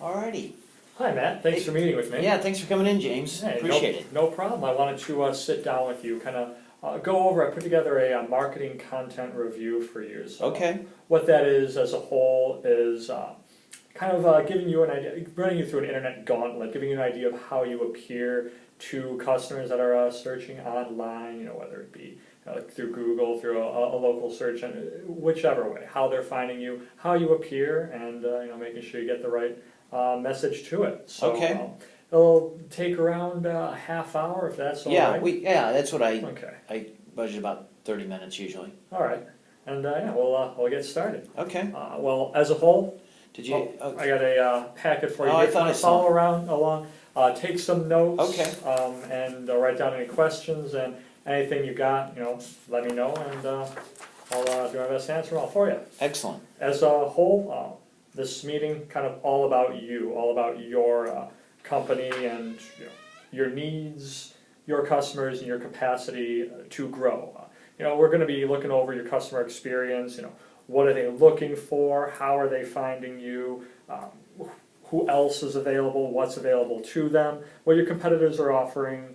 Alrighty. Hi, Matt. Thanks for meeting with me. Yeah, thanks for coming in, James. Hey, Appreciate it. No problem. I wanted to sit down with you, kind of go over. I put together a marketing content review for you. So Okay. what that is, as a whole, is kind of giving you an idea, running you through an internet gauntlet, giving you an idea of how you appear to customers that are searching online. You know, whether it be like through Google, through a local search, and whichever way, how they're finding you, how you appear, and making sure you get the right message to it. So, Okay. It'll take around a half hour, if that's all right. That's what I budget about 30 minutes usually. All right, and we'll get started. Okay. Well, as a whole, Did you? I got a packet for you. I Here. thought I follow saw. along. Take some notes. Okay. And write down any questions and anything you got. Let me know, and I'll do my best to answer them all for you. Excellent. As a whole, this meeting kind of all about you, all about your company and your needs, your customers, and your capacity to grow. We're going to be looking over your customer experience. What are they looking for? How are they finding you? Who else is available? What's available to them? What your competitors are offering,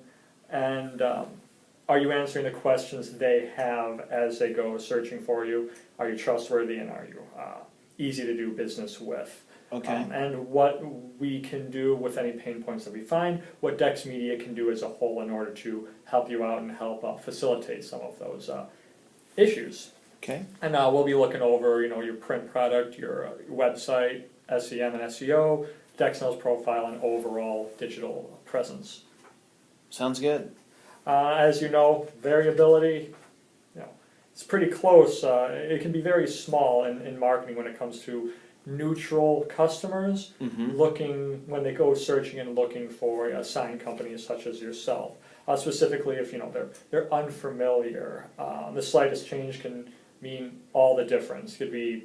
and are you answering the questions they have as they go searching for you? Are you trustworthy, and are you easy to do business with? Okay. And what we can do with any pain points that we find, what Dex Media can do as a whole in order to help you out and help facilitate some of those issues. Okay. And we'll be looking over, your print product, your website, SEM and SEO, Dexnell's profile, and overall digital presence. Sounds good. As you know, variability, it's pretty close. It can be very small in marketing when it comes to neutral customers looking, when they go searching and looking for sign companies such as yourself. Specifically if they're unfamiliar. The slightest change can mean all the difference. Could be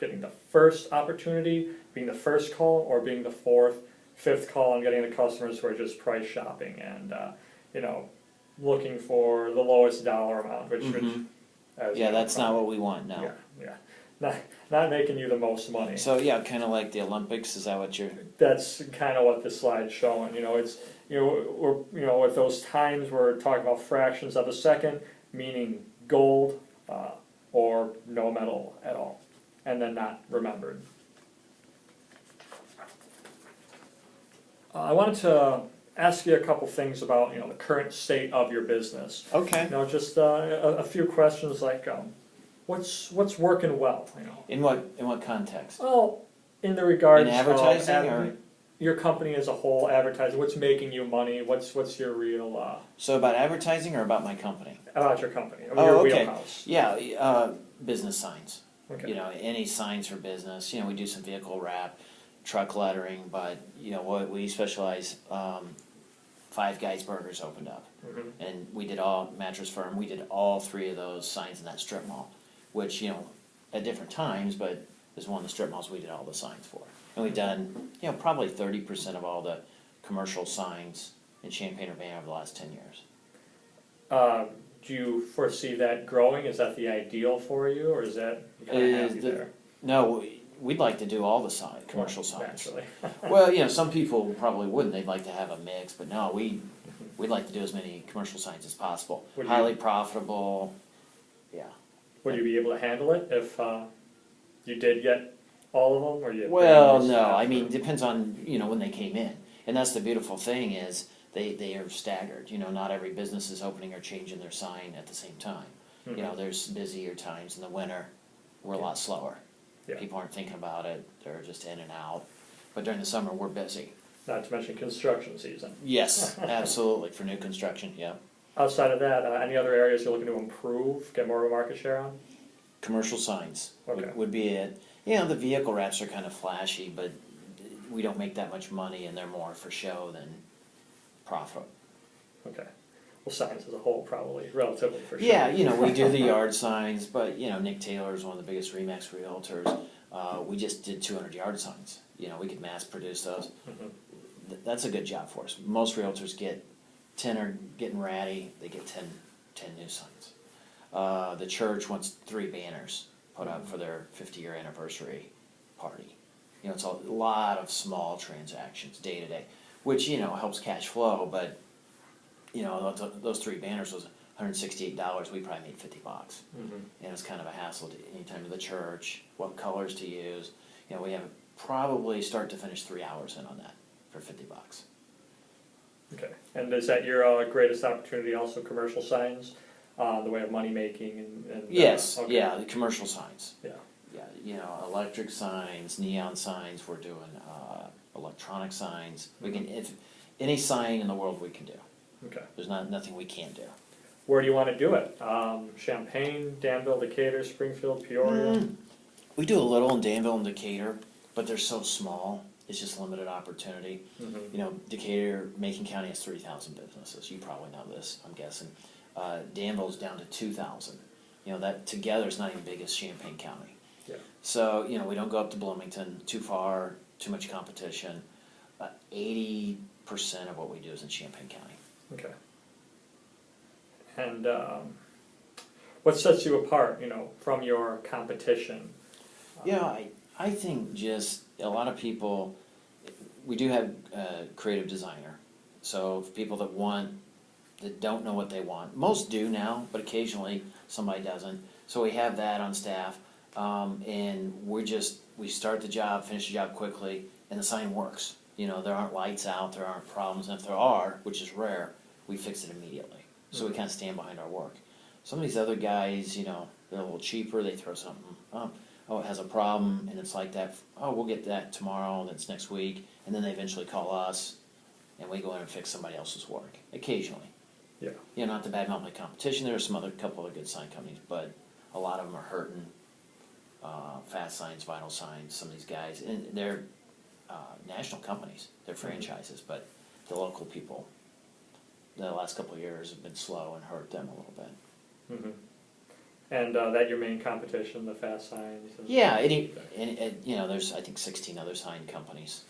getting the first opportunity, being the first call, or being the fourth, fifth call, and getting the customers who are just price shopping and looking for the lowest dollar amount, which that's not what we want now. Yeah. Not making you the most money. So kind of like the Olympics. Is that what you're? That's kind of what the slide's showing. It's we're with those times we're talking about fractions of a second, meaning gold or no metal at all, and then not remembered. I wanted to ask you a couple things about the current state of your business. Okay. Just a few questions like. What's working well? In what context? Well, in the regards in advertising or your company as a whole, advertising. What's making you money? What's your real? So about advertising or about my company? About your company. Your okay. Wheelhouse. Yeah, business signs. Okay. Any signs for business. We do some vehicle wrap, truck lettering, but what we specialize. Five Guys Burgers opened up, and we did Mattress Firm. We did all three of those signs in that strip mall, which at different times, but is one of the strip malls we did all the signs for. And we've done probably 30% of all the commercial signs in Champaign-Urbana over the last 10 years. Do you foresee that growing? Is that the ideal for you, or is that kind of happy there? No. We'd like to do all the commercial signs. Naturally. Well, some people probably wouldn't. They'd like to have a mix, but no, we'd like to do as many commercial signs as possible. Highly profitable, yeah. Would you be able to handle it if you did get all of them, or you? Well, no. I mean, it depends on when they came in, and that's the beautiful thing is they are staggered. Not every business is opening or changing their sign at the same time. There's busier times in the winter. We're a lot slower. Yeah. People aren't thinking about it. They're just in and out. But during the summer, we're busy. Not to mention construction season. Yes, absolutely, for new construction, yeah. Outside of that, any other areas you're looking to improve, get more of a market share on? Commercial signs would be it. The vehicle wraps are kind of flashy, but we don't make that much money, and they're more for show than profit. Okay. Well, signs as a whole, probably relatively for sure. Yeah, we do the yard signs, but Nick Taylor is one of the biggest RE/MAX realtors. We just did 200 yard signs. We could mass produce those. That's a good job for us. Most realtors get 10 are getting ratty. They get 10 new signs. The church wants 3 banners put up for their 50-year anniversary party. You know, it's a lot of small transactions day to day, which, you know, helps cash flow, but, you know, those 3 banners was $168, we probably made $50. And it's kind of a hassle to anytime to the church, what colors to use. You know, we have probably start to finish 3 hours in on that for $50. Okay, and is that your greatest opportunity also, commercial signs, the way of money making and Yes, okay. yeah, the commercial signs. Yeah. Yeah, you know, electric signs, neon signs, we're doing electronic signs. We can, if any sign in the world we can do. Okay. There's nothing we can't do. Where do you want to do it? Champaign, Danville, Decatur, Springfield, Peoria? We do a little in Danville and Decatur, but they're so small, it's just limited opportunity. You know, Decatur, Macon County has 3,000 businesses. You probably know this, I'm guessing. Danville's down to 2,000. You know, that together is not even big as Champaign County. Yeah. So, you know, we don't go up to Bloomington, too far, too much competition. 80% of what we do is in Champaign County. Okay. And what sets you apart, you know, from your competition? Yeah, I think just a lot of people, we do have a creative designer. So for people that don't know what they want, most do now, but occasionally somebody doesn't. So we have that on staff, and we start the job, finish the job quickly, and the sign works. You know, there aren't lights out, there aren't problems, and if there are, which is rare, we fix it immediately. So we kind of stand behind our work. Some of these other guys, you know, they're a little cheaper, they throw something up. Oh, it has a problem, and it's like that. Oh, we'll get that tomorrow, that's next week, and then they eventually call us, and we go in and fix somebody else's work, occasionally. Yeah. You know, not to badmouth my competition, there are some couple of good sign companies, but a lot of them are hurting. Fast Signs, Vinyl Signs, some of these guys, and they're national companies, they're franchises, but the local people, the last couple of years have been slow and hurt them a little bit. And that your main competition, the Fast Signs? Yeah, you know, there's I think 16 other sign companies.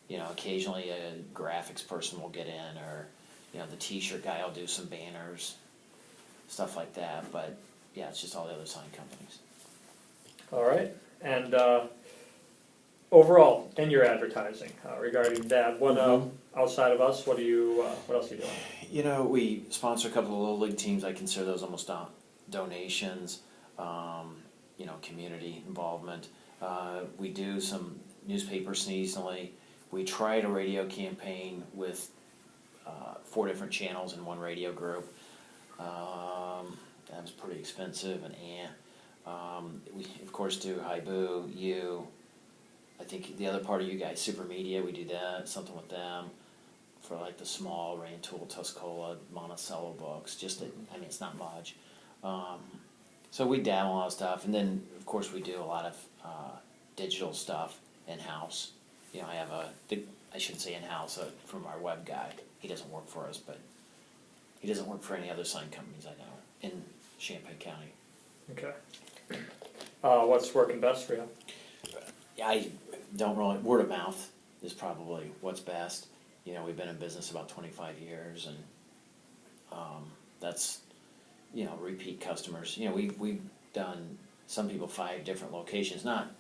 You know, occasionally a graphics person will get in, or you know, the T-shirt guy will do some banners, stuff like that. But yeah, it's just all the other sign companies. All right, and overall in your advertising regarding that, what outside of us, what else are you doing? You know, we sponsor a couple of little league teams. I consider those almost donations. You know, community involvement. We do some newspapers seasonally. We tried a radio campaign with 4 different channels in one radio group. That was pretty expensive, and we of course do Haibu, I think the other part of you guys, Super Media, we do that, something with them for like the small Rantoul, Tuscola, Monticello books. Just I mean, it's not much. So we dabble in a lot of stuff, and then of course we do a lot of digital stuff in house. You know, I have I shouldn't say in house, from our web guy. He doesn't work for us, but he doesn't work for any other sign companies I know in Champaign County. Okay. What's working best for you? I don't really, word of mouth is probably what's best. You know, we've been in business about 25 years, and that's, you know, repeat customers. You know, we've done some people 5 different locations, not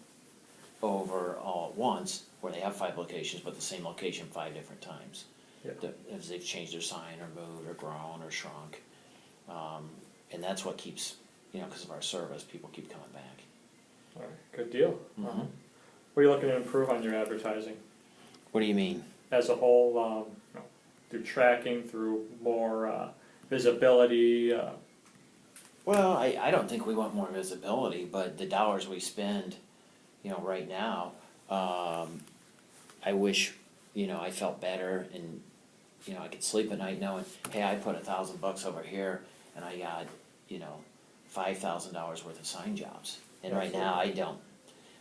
over all at once where they have 5 locations, but the same location 5 different times. Yeah. As they've changed their sign or moved or grown or shrunk. And that's what keeps, you know, because of our service, people keep coming back. All right, good deal. What are you looking to improve on your advertising? What do you mean? As a whole, you know, through tracking, through more visibility? Well, I don't think we want more visibility, but the dollars we spend, you know, right now, I wish, you know, I felt better, and, you know, I could sleep at night knowing, hey, I put $1,000 over here, and I got, you know, $5,000 worth of sign jobs. And right now, I don't.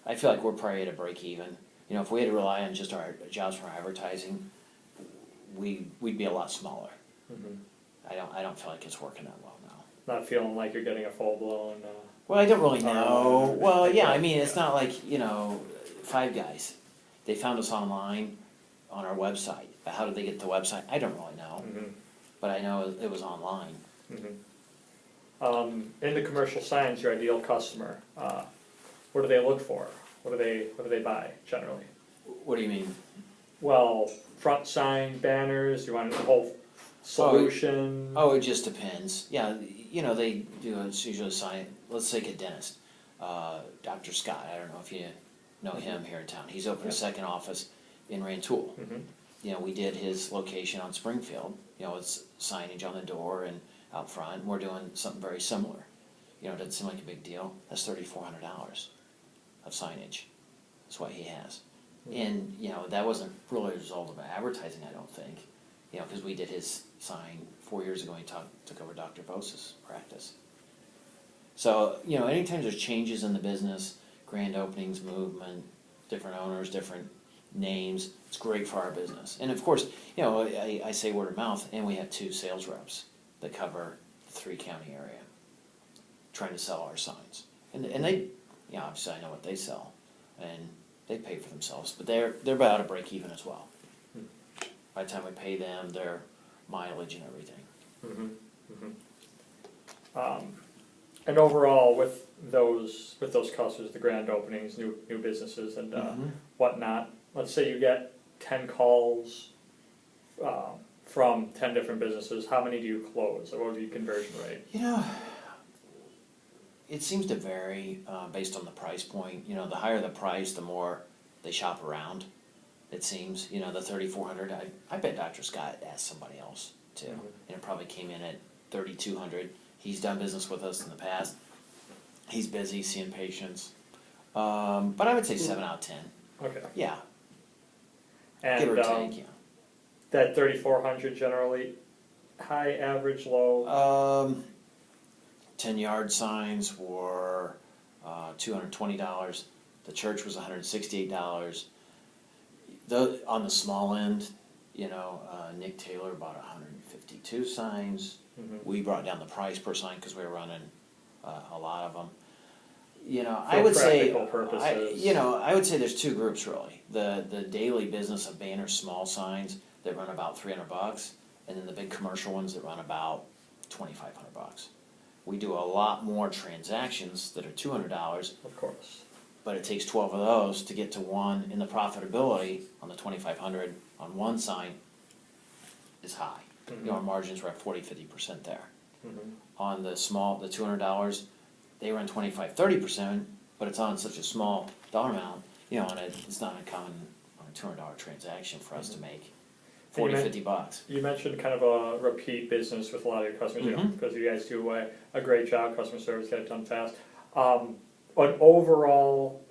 I feel like we're probably at a break even. You know, if we had to rely on just our jobs for advertising, we'd be a lot smaller. I don't feel like it's working that well now. Not feeling like you're getting a full-blown... Well, I don't really know. Well, yeah, I mean, it's not like, you know, 5 Guys. They found us online on our website. But how did they get to the website? I don't really know. But I know it was online. In the commercial signs, your ideal customer, what do they look for? What do they buy generally? What do you mean? Well, front sign, banners, you want the whole solution? Oh, it just depends. Yeah, they do, it's usually a sign, let's take a dentist, Dr. Scott, I don't know if you know him here in town. He's opened a second office in Rantoul. We did his location on Springfield, it's signage on the door and out front. We're doing something very similar. It doesn't seem like a big deal. That's $3,400 of signage. That's what he has. And, that wasn't really a result of advertising, I don't think. Because we did his sign 4 years ago, he took over Dr. Bose's practice. So, anytime there's changes in the business, grand openings, movement, different owners, different names, it's great for our business. And of course, I say word of mouth, and we have 2 sales reps that cover the 3-county area trying to sell our signs. And they, obviously I know what they sell, and they pay for themselves, but they're about to break even as well. By the time we pay them their mileage and everything. And overall, with those customers, the grand openings, new businesses, and whatnot, let's say you get 10 calls from 10 different businesses. How many do you close? Or what would be the conversion rate? It seems to vary based on the price point. The higher the price, the more they shop around. It seems, the 3,400. I bet Dr. Scott asked somebody else too, and it probably came in at 3,200. He's done business with us in the past. He's busy seeing patients, but I would say 7 out of 10. Okay. Yeah. And give or take, yeah. That 3,400 generally high, average, low. 10-yard signs were $220. The church was $168. On the small end, Nick Taylor bought 152 signs. We brought down the price per sign because we were running a lot of them. I would say, I would say there's 2 groups really. The daily business of banner small signs that run about $300, and then the big commercial ones that run about $2,500. We do a lot more transactions that are $200. Of course. But it takes 12 of those to get to one, and the profitability on the $2,500 on one sign is high. Our margins were at 40-50% there. On the small, the $200, they run 25-30%, but it's on such a small dollar amount, and it's not uncommon on a $200 transaction for us to make $40-50. You mentioned kind of a repeat business with a lot of your customers, because you guys do a great job, customer service, get it done fast. An overall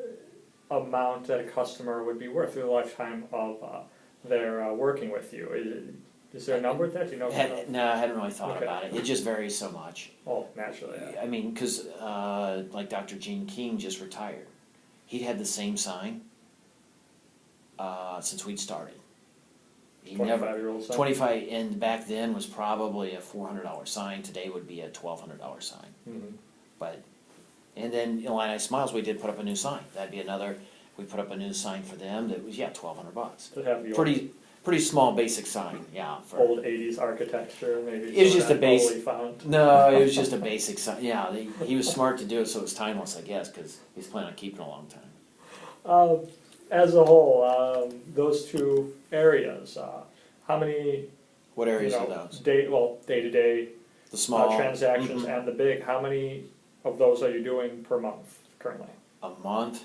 amount that a customer would be worth through the lifetime of their working with you. Is there a number with that? Do you know? No, I hadn't really thought about it. It just varies so much. Oh, naturally. Yeah. I mean, because like Dr. Gene King just retired. He'd had the same sign since we'd started. 25-year-old sign? 25, and back then was probably a $400 sign. Today would be a $1,200 sign. And then in Illini Smiles, we did put up a new sign. That'd be another. We put up a new sign for them that was $1,200. Pretty small, basic sign. Yeah. For old '80s architecture, maybe. It was just a basic. Font. No, it was just a basic sign. Yeah, he was smart to do it, so it was timeless, I guess, because he's planning on keeping it a long time. As a whole, those 2 areas, how many? What areas are those? Day-to-day. The small transactions and the big. How many of those are you doing per month currently? A month.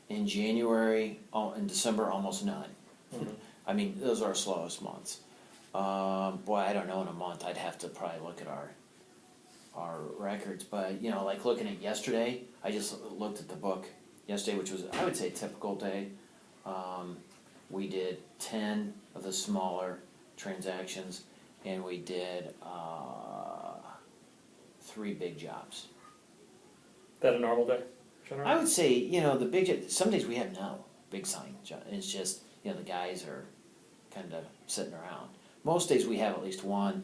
In January, in December, almost none. I mean, those are our slowest months. Boy, I don't know in a month. I'd have to probably look at our records. But, like looking at yesterday, I just looked at the book yesterday, which was, I would say, a typical day. We did 10 of the smaller transactions, and we did 3 big jobs. That a normal day? I would say, the big, some days we have no big sign. It's just, the guys are kind of sitting around. Most days we have at least one.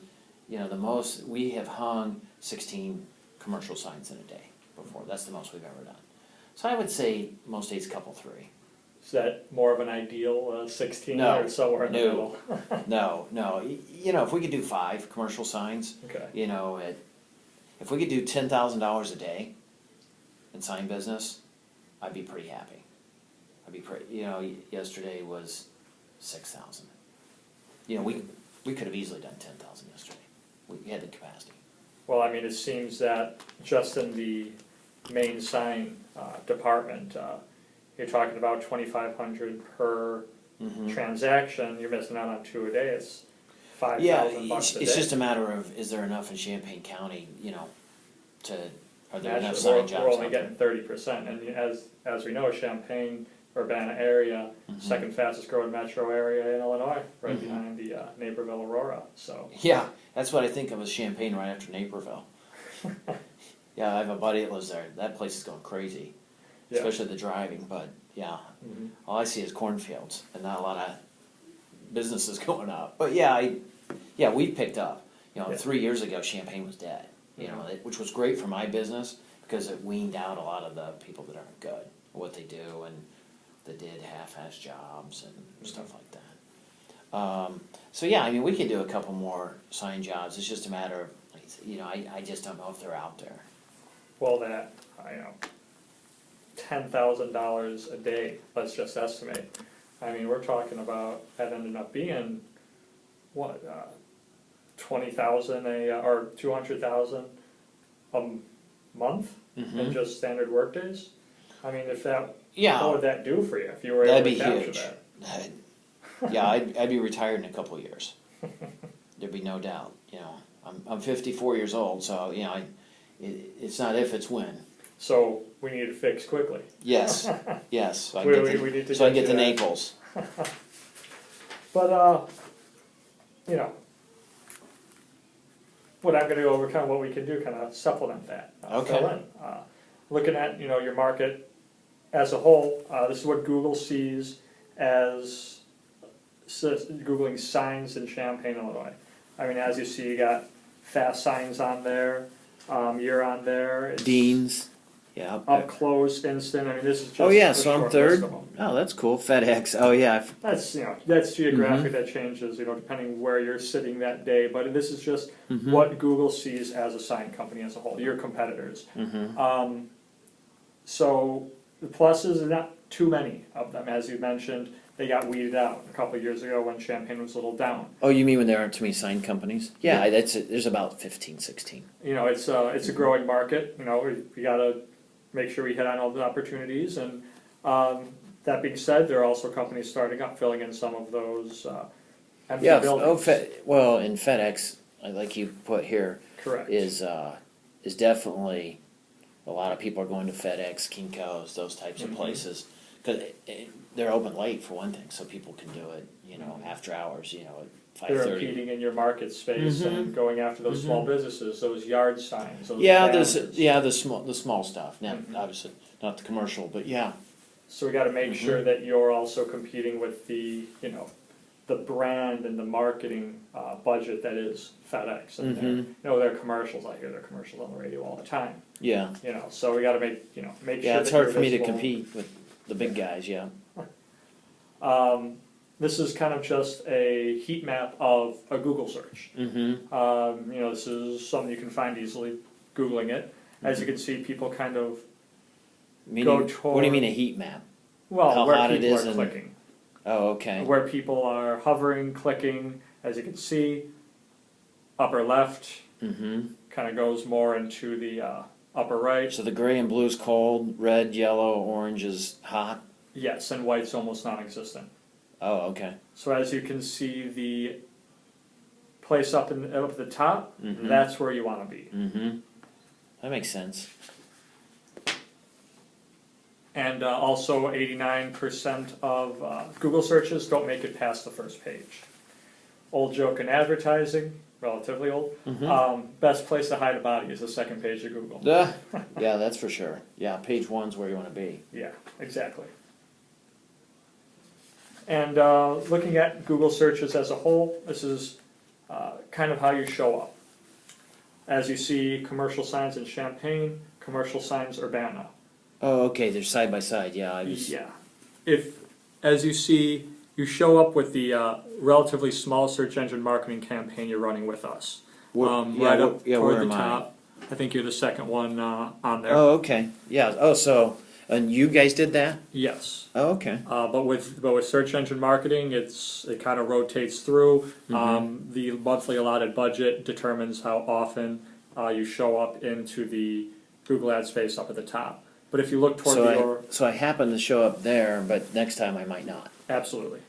We have hung 16 commercial signs in a day before. That's the most we've ever done. So I would say most days a couple, 3. Is that more of an ideal 16 or somewhere in the middle? No. If we could do 5 commercial signs, if we could do $10,000 a day in sign business, I'd be pretty happy. I'd be yesterday was 6,000. We could have easily done 10,000 yesterday. We had the capacity. Well, I mean, it seems that just in the main sign department, you're talking about 2,500 per transaction. You're missing out on 2 a day. It's $5,000 a day. It's just a matter of, is there enough in Champaign County, are there enough Naturally, sign jobs? we're only getting 30%, and as we know, Champaign, Urbana area, second fastest growing metro area in Illinois, right behind the Naperville Aurora. So yeah, that's what I think of as Champaign right after Naperville. Yeah, I have a buddy that lives there. That place is going crazy, especially the driving. But yeah, all I see is cornfields and not a lot of businesses going up. But we picked up. 3 years ago, Champaign was dead. Which was great for my business because it weaned out a lot of the people that aren't good at what they do and that did half-ass jobs and stuff like that. We could do a couple more sign jobs. It's just a matter of, I just don't know if they're out there. Well, that, $10,000 a day, let's just estimate. I mean, we're talking about that ended up being, what, 20,000 or 200,000 a month in just standard work days. I mean, if that, what would that do for you if you were able to capture that? I'd be retired in a couple of years. There'd be no doubt. I'm 54 years old, so it's not if, it's when. So we need to fix quickly. Yes, yes. So I need to get to Naples. But what I'm going to go over, kind of what we can do, kind of supplement that. Fill in. Looking at your market as a whole, this is what Google sees as Googling signs in Champaign, Illinois. I mean, as you see, you got fast signs on there. You're on there. It's Dean's. Yeah. Up close, instant. I mean, this is just so I'm third. Oh, that's cool. FedEx. Oh, yeah. That's geographic. That changes, depending where you're sitting that day. But this is just what Google sees as a sign company as a whole. Your competitors. So the pluses are not too many of them, as you mentioned. They got weeded out a couple of years ago when Champaign was a little down. Oh, you mean when there aren't too many sign companies? Yeah, there's about 15, 16. It's a growing market. We got to make sure we hit on all the opportunities. And that being said, there are also companies starting up, filling in some of those empty buildings. And FedEx, like you put here, correct, is definitely a lot of people are going to FedEx, Kinko's, those types of places. Because they're open late for one thing, so people can do it, after hours, at 5:30. They're competing in your market space and going after those small businesses, those yard signs. Those the small stuff. Now, obviously not the commercial, but yeah. So we got to make sure that you're also competing with the the brand and the marketing budget that is FedEx. And their commercials. I hear their commercials on the radio all the time. Yeah. So we got to make sure. Yeah, it's hard for me to compete with the big guys. Yeah. This is kind of just a heat map of a Google search. This is something you can find easily Googling it. As you can see, people kind of go toward... What do you mean a heat map? Well, how where hot people it is are clicking. Oh, okay. Where people are hovering, clicking. As you can see, upper left kind of goes more into the upper right. So the gray and blue is cold, red, yellow, orange is hot? Yes, and white's almost non-existent. Oh, okay. So as you can see, the place up at the top, that's where you want to be. That makes sense. And also 89% of Google searches don't make it past the first page. Old joke in advertising, relatively old. Best place to hide a body is the second page of Google. Yeah, that's for sure. Yeah, page one's where you want to be. Yeah, exactly. And looking at Google searches as a whole, this is kind of how you show up. As you see, commercial signs in Champaign, commercial signs Urbana. Oh, okay, they're side by side, yeah. Yeah. As you see, you show up with the relatively small search engine marketing campaign you're running with us. Right up toward the top. I think you're the second one on there. Oh, okay. Yeah. Oh, so And you guys did that? Yes. Oh, okay. But with search engine marketing, it kind of rotates through. The monthly allotted budget determines how often you show up into the Google ad space up at the top. But if you look toward So I happen to show up there, but next time I might not. absolutely.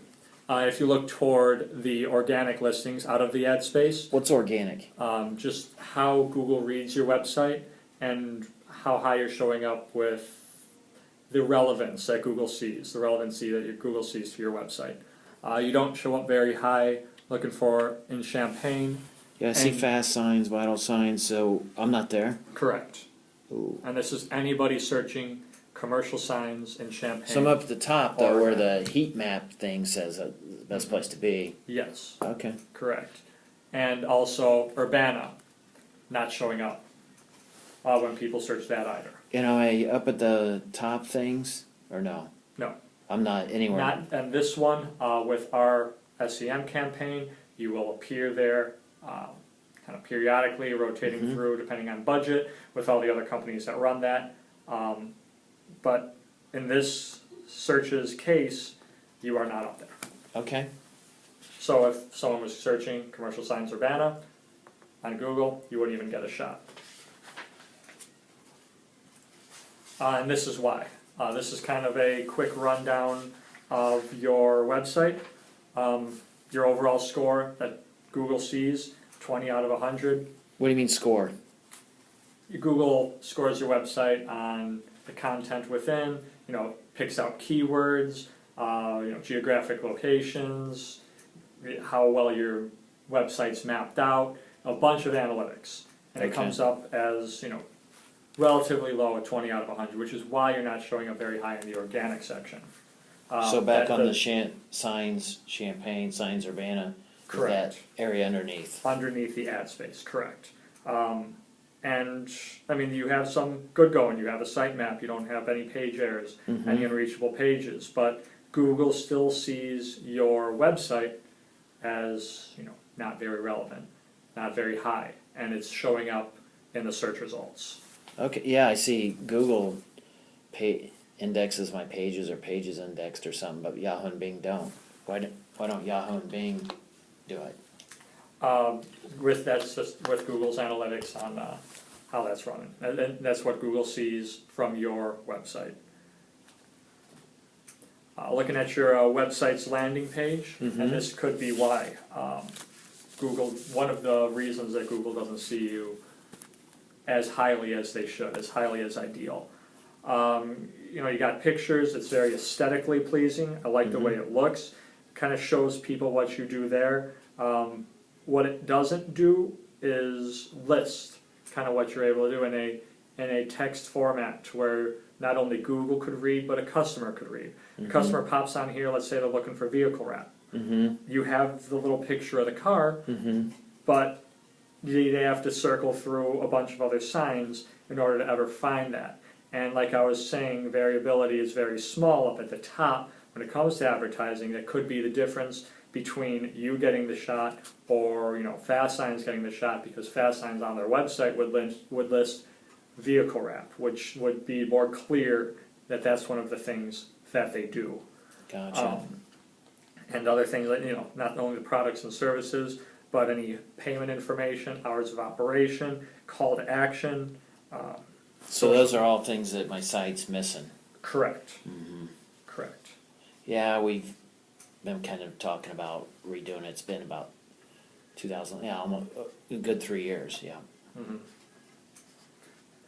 If you look toward the organic listings out of the ad space, What's organic? just how Google reads your website and how high you're showing up with the relevance that Google sees, the relevancy that Google sees to your website. You don't show up very high looking for in Champaign. Yeah, I see fast signs, vital signs, so I'm not there. Correct. Ooh. And this is anybody searching commercial signs in Champaign. So I'm up at the top, though, where the heat map thing says the best place to be. Yes. Okay. Correct. And also Urbana, not showing up when people search that either. You know, I up at the top things, or no? No. I'm not anywhere. Not, and this one, with our SEM campaign, you will appear there kind of periodically, rotating through depending on budget with all the other companies that run that. But in this search's case, you are not up there. Okay. So if someone was searching commercial signs Urbana on Google, you wouldn't even get a shot. And this is why. This is kind of a quick rundown of your website. Your overall score that Google sees, 20 out of 100. What do you mean score? Google scores your website on the content within, picks out keywords, geographic locations, how well your website's mapped out, a bunch of analytics. And it comes up as, relatively low at 20 out of 100, which is why you're not showing up very high in the organic section. So back on the signs, Champaign, signs Urbana, correct. That area underneath. Underneath the ad space, correct. And, I mean, you have some good going. You have a sitemap. You don't have any page errors, any unreachable pages. But Google still sees your website as, not very relevant, not very high. And it's showing up in the search results. Okay, yeah, I see Google indexes my pages or pages indexed or something, but Yahoo and Bing don't. Why don't Yahoo and Bing do it? That's just with Google's analytics on how that's running. And that's what Google sees from your website. Looking at your website's landing page, and this could be why. Google, one of the reasons that Google doesn't see you as highly as they should, as highly as ideal. You got pictures, it's very aesthetically pleasing. I like the way it looks. Kind of shows people what you do there. What it doesn't do is list kind of what you're able to do in a text format to where not only Google could read, but a customer could read. A customer pops on here, let's say they're looking for vehicle wrap. You have the little picture of the car, but they have to circle through a bunch of other signs in order to ever find that. And like I was saying, variability is very small up at the top. When it comes to advertising, that could be the difference between you getting the shot or Fast Signs getting the shot, because Fast Signs on their website would list vehicle wrap, which would be more clear that that's one of the things that they do. Gotcha. And other things like, not only the products and services, but any payment information, hours of operation, call to action. So those are all things that my site's missing. Correct. Correct. Yeah, we've been kind of talking about redoing it. It's been about 2000, almost a good 3 years, yeah.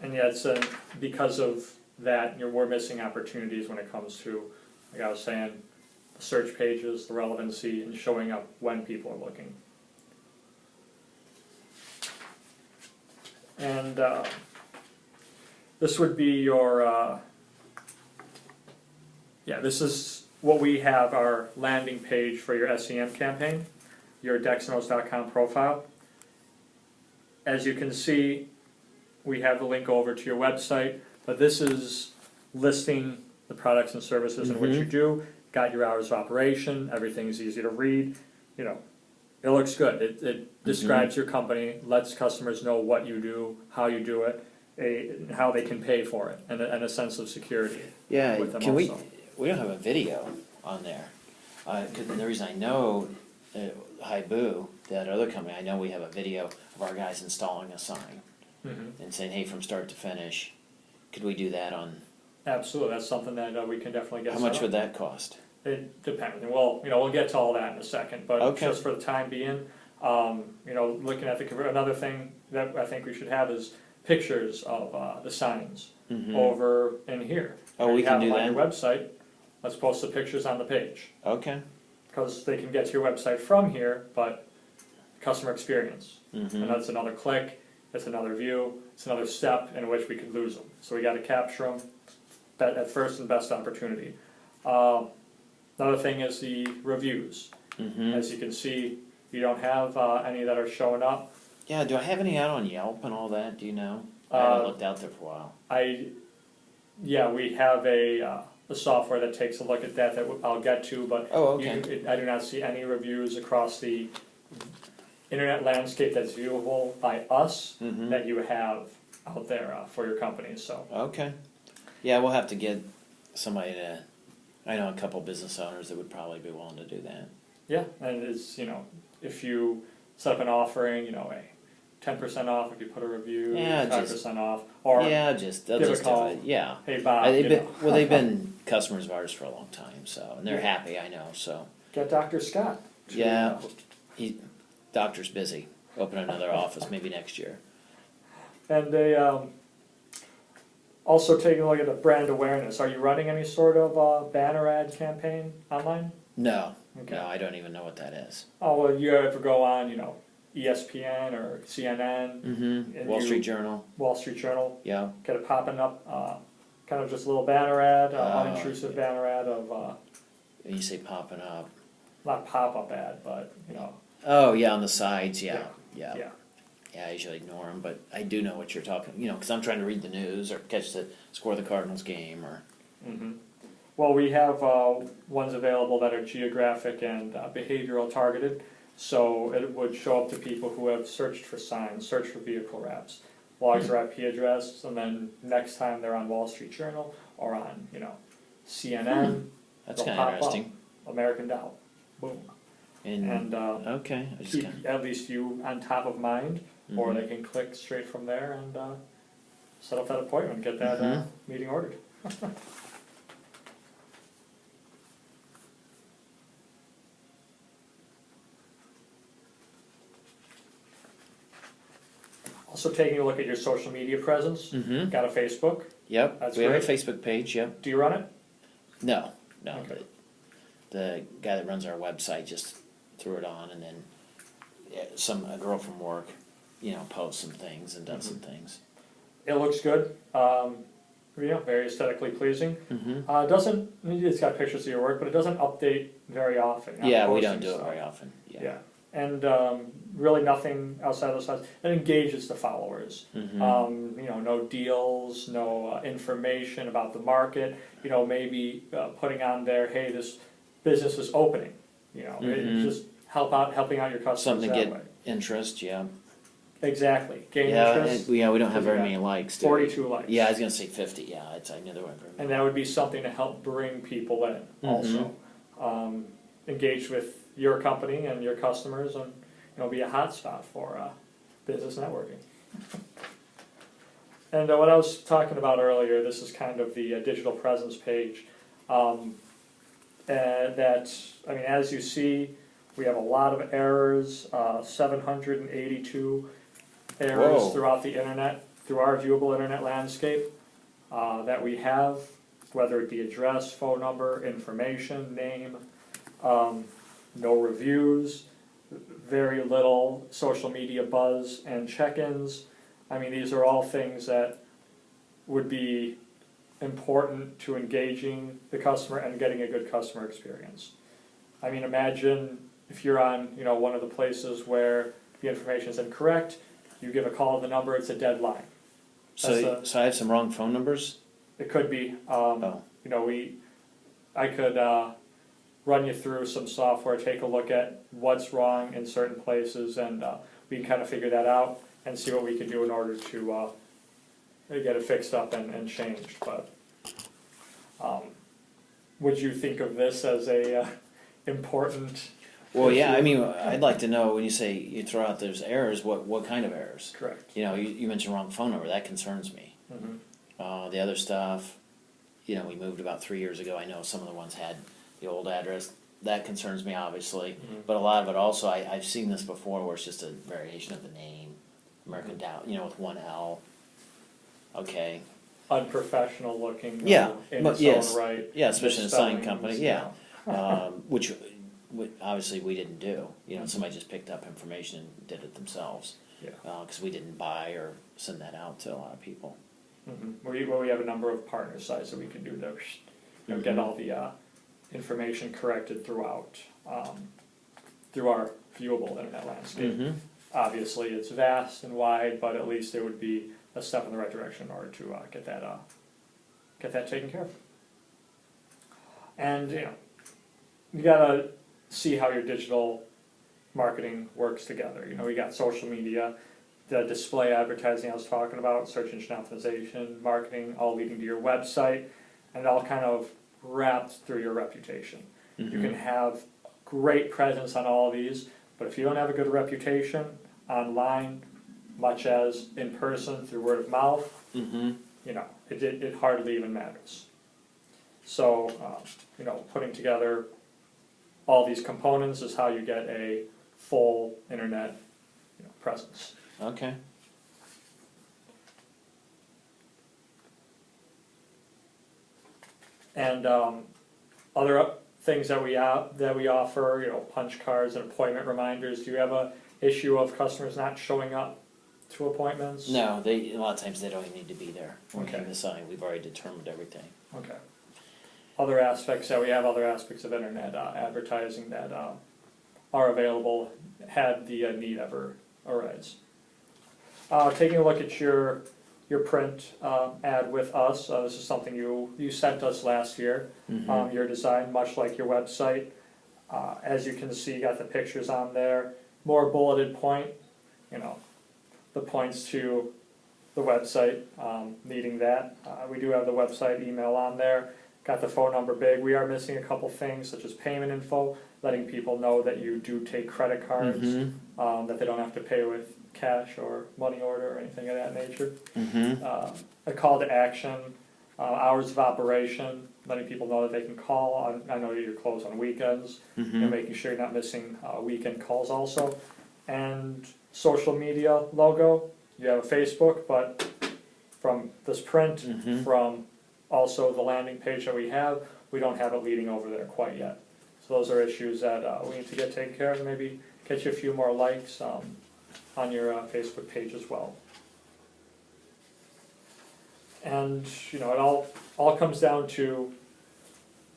And yeah, it's because of that, we're missing opportunities when it comes to, like I was saying, the search pages, the relevancy, and showing up when people are looking. And this would be your, this is what we have, our landing page for your SEM campaign, your Dexnos.com profile. As you can see, we have the link over to your website, but this is listing the products and services in which you do, got your hours of operation, everything's easy to read, it looks good. It describes your company, lets customers know what you do, how you do it. how they can pay for it, and a sense of security. Yeah, with them can we also. don't have a video on there. 'Cause the reason I know Haibu, that other company, I know we have a video of our guys installing a sign and saying, hey, from start to finish, could we do that on? Absolutely, that's something that we can definitely get. How much would that cost? It depends. Well, we'll get to all that in a second, but Okay. just for the time being, looking at another thing that I think we should have is pictures of the signs over in here. Oh, we can do have them that? on your website. Let's post the pictures on the page. Okay. Because they can get to your website from here, but customer experience. And that's another click, it's another view, it's another step in which we could lose them. So we got to capture them at first and best opportunity. Another thing is the reviews. As you can see, you don't have any that are showing up. Yeah, do I have any out on Yelp and all that? Do you know? I haven't looked out there for a while. We have a software that takes a look at that I'll get to, but I do not see any reviews across the internet landscape that's viewable by us that you have out there for your company. So okay, yeah, we'll have to get somebody to. I know a couple business owners that would probably be willing to do that. Yeah, and it's if you set up an offering, a 10% off if you put a review, 5% off, or they'll just do it. Yeah. Hey Bob, they've been customers of ours for a long time, so and they're happy. I know. So get Dr. Scott. Doctor's busy. Open another office maybe next year. And they also taking a look at the brand awareness. Are you running any sort of banner ad campaign online? No. Okay. No, I don't even know what that is. Oh well, you ever go on ESPN or CNN, Wall Street Journal. Wall Street Journal. Yeah. Get it popping up, kind of just a little banner ad, unintrusive banner ad of. When you say popping up. Not pop-up ad, but Oh yeah, on the sides. Yeah. Yeah. Yeah. I usually ignore them, but I do know what you're talking. Because I'm trying to read the news or catch the score of the Cardinals game or. Well, we have ones available that are geographic and behavioral targeted. So it would show up to people who have searched for signs, searched for vehicle wraps, logs their IP address, and then next time they're on Wall Street Journal or on, CNN. That's kind of interesting. American Dow. Boom. And okay, keep at least you on top of mind, or they can click straight from there and set up that appointment, get that meeting ordered. Also taking a look at your social media presence. Got a Facebook? Yep. We have a Facebook page, yep. Do you run it? No. Okay. The guy that runs our website just threw it on, and then a girl from work, posts some things and does some things. It looks good. Very aesthetically pleasing. It's got pictures of your work, but it doesn't update very often. Yeah, we don't do it very often. Yeah. And really nothing outside of those sides. It engages the followers. No deals, no information about the market. Maybe putting on there, hey, this business is opening. It just helping out your customers. Something to that get way. Interest, yeah. Exactly. Gain interest. We don't have very many likes. 42 likes. Yeah, I was gonna say 50. Yeah, I knew there weren't very many. And that would be something to help bring people in. Also, engage with your company and your customers, and be a hotspot for business networking. And what I was talking about earlier, this is kind of the digital presence page. As you see, we have a lot of errors, 782 errors throughout the internet, through our viewable internet landscape that we have, whether it be address, phone number, information, name, no reviews, very little social media buzz and check-ins. These are all things that would be important to engaging the customer and getting a good customer experience. Imagine if you're on, one of the places where the information is incorrect, you give a call to the number, it's a dead line. So I have some wrong phone numbers? It could be. I could run you through some software, take a look at what's wrong in certain places, and we can kind of figure that out and see what we can do in order to get it fixed up and changed. But would you think of this as a important? Well, yeah, issue? I mean, I'd like to know, when you say you throw out those errors, what kind of errors? Correct. You know, you mentioned wrong phone number, that concerns me. Mm-hmm. The other stuff, you know, we moved about 3 years ago, I know some of the ones had the old address, that concerns me obviously, but a lot of it also, I've seen this before where it's just a variation of the name, American Dow, you know, with one L, okay. Unprofessional looking. Yeah, in but its yes, own right. yeah, especially in a sign Misspellings, company, yeah. Which obviously we didn't do. You know, somebody just picked up information and did it themselves. Yeah. Because we didn't buy or send that out to a lot of people. Mm-hmm. We have a number of partner sites that we can do to, you know, get all the information corrected throughout through our viewable internet landscape. Mm-hmm. Obviously, it's vast and wide, but at least it would be a step in the right direction in order to get that taken care of. And you know, you gotta see how your digital marketing works together. You know, we got social media, the display advertising I was talking about, search engine optimization, marketing, all leading to your website, and all kind of wrapped through your reputation. Mm-hmm. You can have great presence on all of these, but if you don't have a good reputation online, much as in person through word of mouth, Mm-hmm. you know, it hardly even matters. So, you know, putting together all these components is how you get a full internet, you know, presence. Okay. And other things that we offer, you know, punch cards and appointment reminders. Do you have a issue of customers not showing up to appointments? No, a lot of times they don't even need to be there. When we Okay. hang the sign, we've already determined everything. Okay. Other aspects that we have, other aspects of internet advertising that are available had the need ever arise. Taking a look at your print ad with us, this is something you sent us last year. Mm-hmm. Your design, much like your website. As you can see, you got the pictures on there. More bulleted point, you know, the points to the website, needing that. We do have the website email on there. Got the phone number big. We are missing a couple things such as payment info, letting people know that you do take credit cards, Mm-hmm. that they don't have to pay with cash or money order or anything of that nature. Mm-hmm. A call to action, hours of operation, letting people know that they can call. I know that you're closed on weekends, Mm-hmm. and making sure you're not missing weekend calls also. And social media logo, you have a Facebook, but from this print, Mm-hmm. from also the landing page that we have, we don't have it leading over there quite yet. So those are issues that we need to get taken care of, and maybe get you a few more likes on your Facebook page as well. And you know, it all comes down to,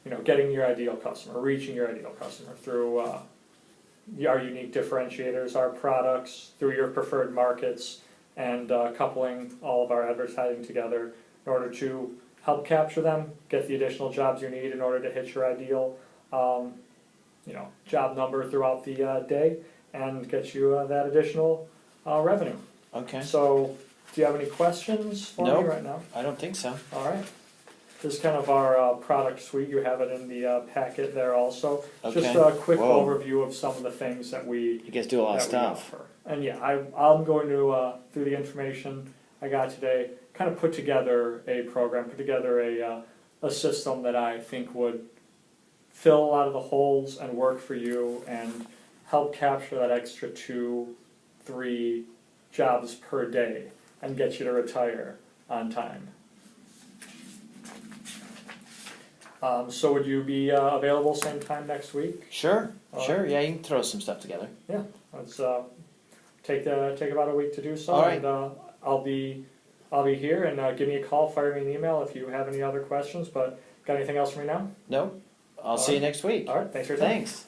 you know, getting your ideal customer, reaching your ideal customer through our unique differentiators, our products, through your preferred markets, and coupling all of our advertising together in order to help capture them, get the additional jobs you need in order to hit your ideal, you know, job number throughout the day, and get you that additional revenue. Okay. So, do you have any questions for Nope. me right now? I don't think so. All right. This is kind of our product suite. You have it in the packet there also. Okay. Just a quick Whoa. overview of some of the things that we You guys do a lot of that we stuff. offer. And yeah, I'm going to, through the information I got today, kind of put together a program, put together a system that I think would fill a lot of the holes and work for you and help capture that extra 2-3 jobs per day and get you to retire on time. So would you be available same time next week? Sure. All Sure. Yeah, you can throw some stuff together. Yeah, let's take about a week to do so, All right. and I'll be here, and give me a call, fire me an email if you have any other questions. But got anything else for me now? No. I'll see you next week. All right, thanks for your time. Thanks.